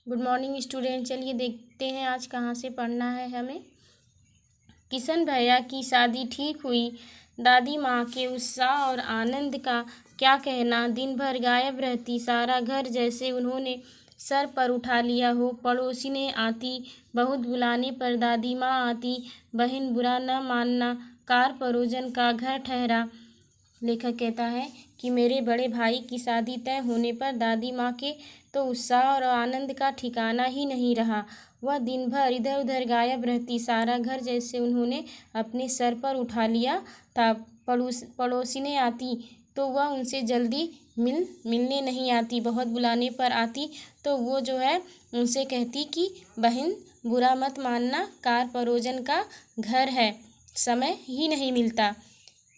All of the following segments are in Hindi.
Good morning student. चलिए देखते हैं आज कहाँ से पढ़ना है हमें। किशन भैया की शादी ठीक हुई। दादी माँ के उत्साह और आनंद का क्या कहना। दिन भर गायब रहती, सारा घर जैसे उन्होंने सर पर उठा लिया हो। पड़ोसिनें आती, बहुत बुलाने पर दादी माँ आती। बहन बुरा न मानना, कार परोजन का घर ठहरा। लेखक कहता है कि मेरे बड़े भाई की शादी तय होने पर दादी माँ के तो उत्साह और आनंद का ठिकाना ही नहीं रहा। वह दिन भर इधर उधर गायब रहती, सारा घर जैसे उन्होंने अपने सर पर उठा लिया था। पड़ोसिनें आती तो वह उनसे जल्दी मिलने नहीं आती, बहुत बुलाने पर आती तो वो जो है उनसे कहती कि बहन बुरा मत मानना, कार परोजन का घर है, समय ही नहीं मिलता।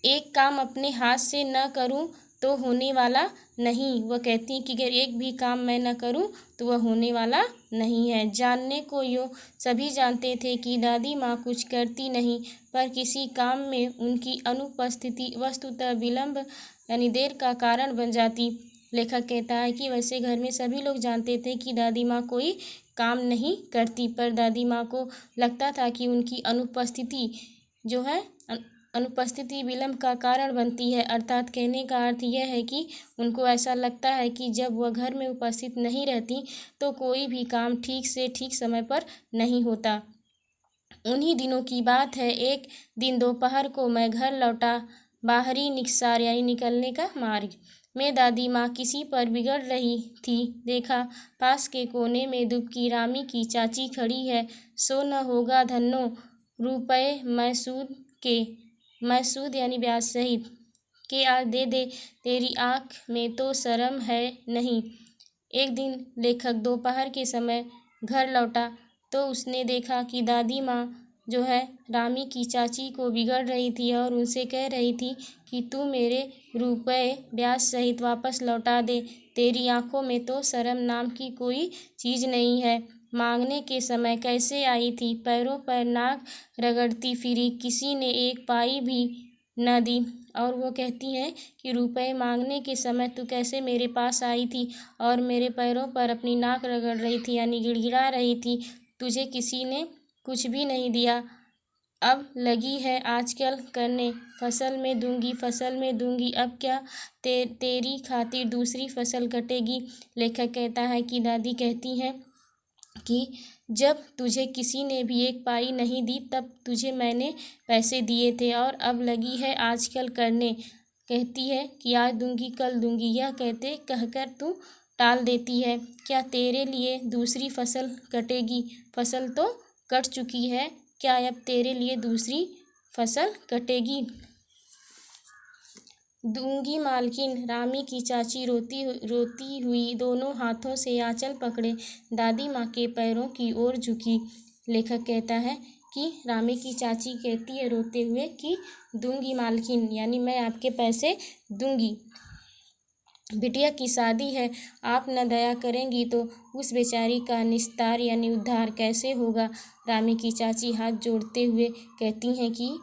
एक काम अपने हाथ से न करूं तो होने वाला नहीं। वह कहती कि अगर एक भी काम मैं न करूं तो वह होने वाला नहीं है। जानने को यो सभी जानते थे कि दादी माँ कुछ करती नहीं, पर किसी काम में उनकी अनुपस्थिति वस्तुतः विलंब यानी देर का कारण बन जाती। लेखक कहता है कि वैसे घर में सभी लोग जानते थे कि दादी माँ कोई काम नहीं करती, पर दादी माँ को लगता था कि उनकी अनुपस्थिति जो है अनुपस्थिति विलंब का कारण बनती है। अर्थात कहने का अर्थ यह है कि उनको ऐसा लगता है कि जब वह घर में उपस्थित नहीं रहती तो कोई भी काम ठीक से ठीक समय पर नहीं होता। उन्हीं दिनों की बात है। एक दिन दोपहर को मैं घर लौटा, बाहरी निकसार यानी निकलने का मार्ग में दादी माँ किसी पर बिगड़ रही थी। देखा, पास के कोने में दुबकी रामी की चाची खड़ी है। सो न होगा धन्नो रुपए मैसूद यानी ब्याज सहित के आज दे दे, तेरी आँख में तो शर्म है नहीं। एक दिन लेखक दोपहर के समय घर लौटा तो उसने देखा कि दादी माँ जो है रामी की चाची को बिगड़ रही थी और उनसे कह रही थी कि तू मेरे रुपए ब्याज सहित वापस लौटा दे, तेरी आंखों में तो शर्म नाम की कोई चीज़ नहीं है। मांगने के समय कैसे आई थी, पैरों पर नाक रगड़ती फिरी, किसी ने एक पाई भी न दी। और वो कहती हैं कि रुपए मांगने के समय तू कैसे मेरे पास आई थी और मेरे पैरों पर अपनी नाक रगड़ रही थी यानी गिड़गिड़ा रही थी। तुझे किसी ने कुछ भी नहीं दिया, अब लगी है आजकल करने, फसल में दूंगी, अब क्या तेरी खातिर दूसरी फसल कटेगी। लेखक कहता है कि दादी कहती हैं कि जब तुझे किसी ने भी एक पाई नहीं दी तब तुझे मैंने पैसे दिए थे और अब लगी है आजकल करने। कहती है कि आज दूंगी कल दूंगी, यह कहकर तू टाल देती है। क्या तेरे लिए दूसरी फसल कटेगी? फसल तो कट चुकी है, क्या अब तेरे लिए दूसरी फसल कटेगी? दूंगी मालकिन। रामी की चाची रोती हुई दोनों हाथों से आंचल पकड़े दादी माँ के पैरों की ओर झुकी। लेखक कहता है कि रामी की चाची कहती है रोते हुए कि दूंगी मालकिन यानी मैं आपके पैसे दूंगी। बिटिया की शादी है, आप न दया करेंगी तो उस बेचारी का निस्तार यानी उद्धार कैसे होगा। रामी की चाची हाथ जोड़ते हुए कहती हैं कि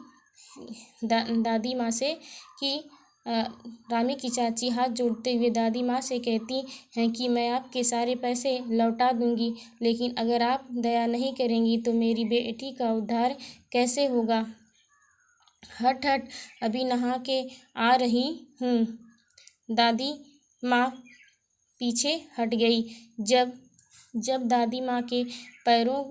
दादी माँ से कि रामी की चाची हाथ जोड़ते हुए दादी माँ से कहती हैं कि मैं आपके सारे पैसे लौटा दूंगी, लेकिन अगर आप दया नहीं करेंगी तो मेरी बेटी का उद्धार कैसे होगा। हट हट, अभी नहा के आ रही हूँ। दादी माँ पीछे हट गई। जब दादी माँ के पैरों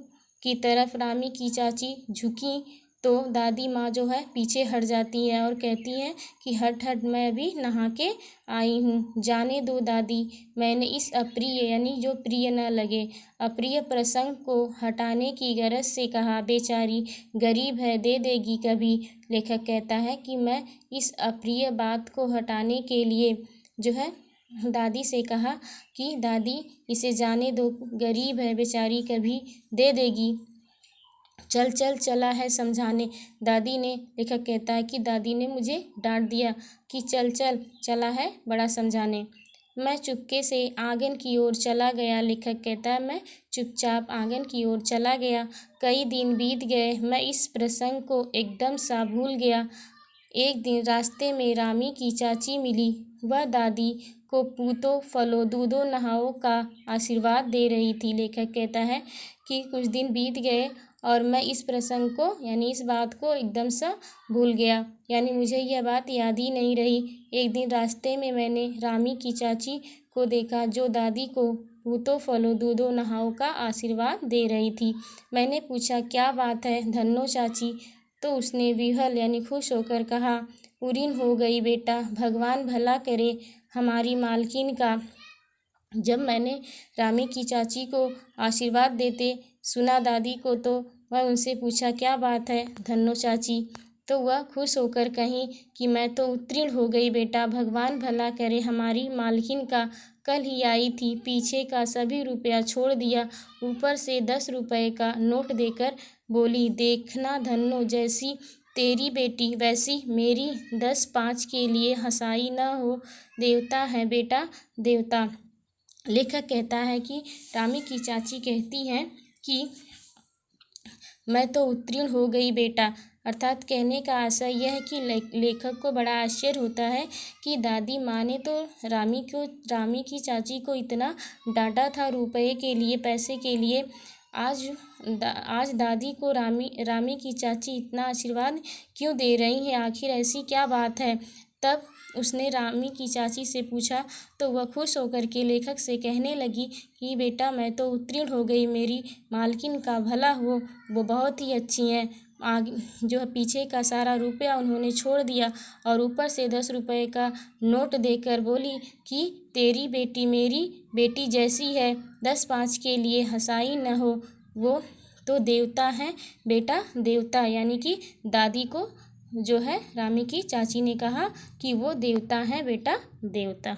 की तरफ रामी की चाची झुकी तो दादी माँ जो है पीछे हट जाती है और कहती हैं कि हट हट, मैं अभी नहा के आई हूँ। जाने दो दादी, मैंने इस अप्रिय यानी जो प्रिय न लगे अप्रिय प्रसंग को हटाने की गरज से कहा। बेचारी गरीब है, दे देगी कभी। लेखक कहता है कि मैं इस अप्रिय बात को हटाने के लिए जो है दादी से कहा कि दादी इसे जाने दो, गरीब है बेचारी, कभी दे देगी। चला है समझाने। दादी ने लेखक कहता है कि दादी ने मुझे डांट दिया कि चला है बड़ा समझाने। मैं चुपके से आंगन की ओर चला गया। लेखक कहता है मैं चुपचाप आंगन की ओर चला गया। कई दिन बीत गए, मैं इस प्रसंग को एकदम सा भूल गया। एक दिन रास्ते में रामी की चाची मिली। वह दादी को पूतो फलो दूधो नहाओ का आशीर्वाद दे रही थी। लेखक कहता है कि कुछ दिन बीत गए और मैं इस प्रसंग को यानी इस बात को एकदम सा भूल गया, यानी मुझे यह बात याद ही नहीं रही। एक दिन रास्ते में मैंने रामी की चाची को देखा जो दादी को पूतो फलो दूधो नहाओ का आशीर्वाद दे रही थी। मैंने पूछा, क्या बात है धन्नो चाची? तो उसने विह्वल यानी खुश होकर कहा, पूरीन हो गई बेटा, भगवान भला करे हमारी मालकिन का। जब मैंने रामी की चाची को आशीर्वाद देते सुना दादी को, तो वह उनसे पूछा, क्या बात है धन्नो चाची? तो वह खुश होकर कहीं कि मैं तो उत्तीर्ण हो गई बेटा, भगवान भला करे हमारी मालकिन का। कल ही आई थी, पीछे का सभी रुपया छोड़ दिया, ऊपर से 10 रुपये का नोट देकर बोली, देखना धन्नो, जैसी तेरी बेटी वैसी मेरी, 10-5 के लिए हंसाई न हो, देवता है बेटा देवता। लेखक कहता है कि रामी की चाची कहती हैं कि मैं तो उत्तीर्ण हो गई बेटा, अर्थात कहने का आशय यह है कि लेखक को बड़ा आश्चर्य होता है कि दादी माँ ने तो रामी की चाची को इतना डांटा था रुपये के लिए, पैसे के लिए। आज दादी को रामी की चाची इतना आशीर्वाद क्यों दे रही हैं? आखिर ऐसी क्या बात है? तब उसने रामी की चाची से पूछा तो वह खुश होकर के लेखक से कहने लगी कि बेटा मैं तो उत्तीर्ण हो गई, मेरी मालकिन का भला हो, वो बहुत ही अच्छी हैं। आगे जो पीछे का सारा रुपया उन्होंने छोड़ दिया और ऊपर से 10 रुपये का नोट देकर बोली कि तेरी बेटी मेरी बेटी जैसी है, 10-5 के लिए हंसाई न हो, वो तो देवता है बेटा देवता। यानी कि दादी को जो है रामी की चाची ने कहा कि वो देवता है बेटा देवता।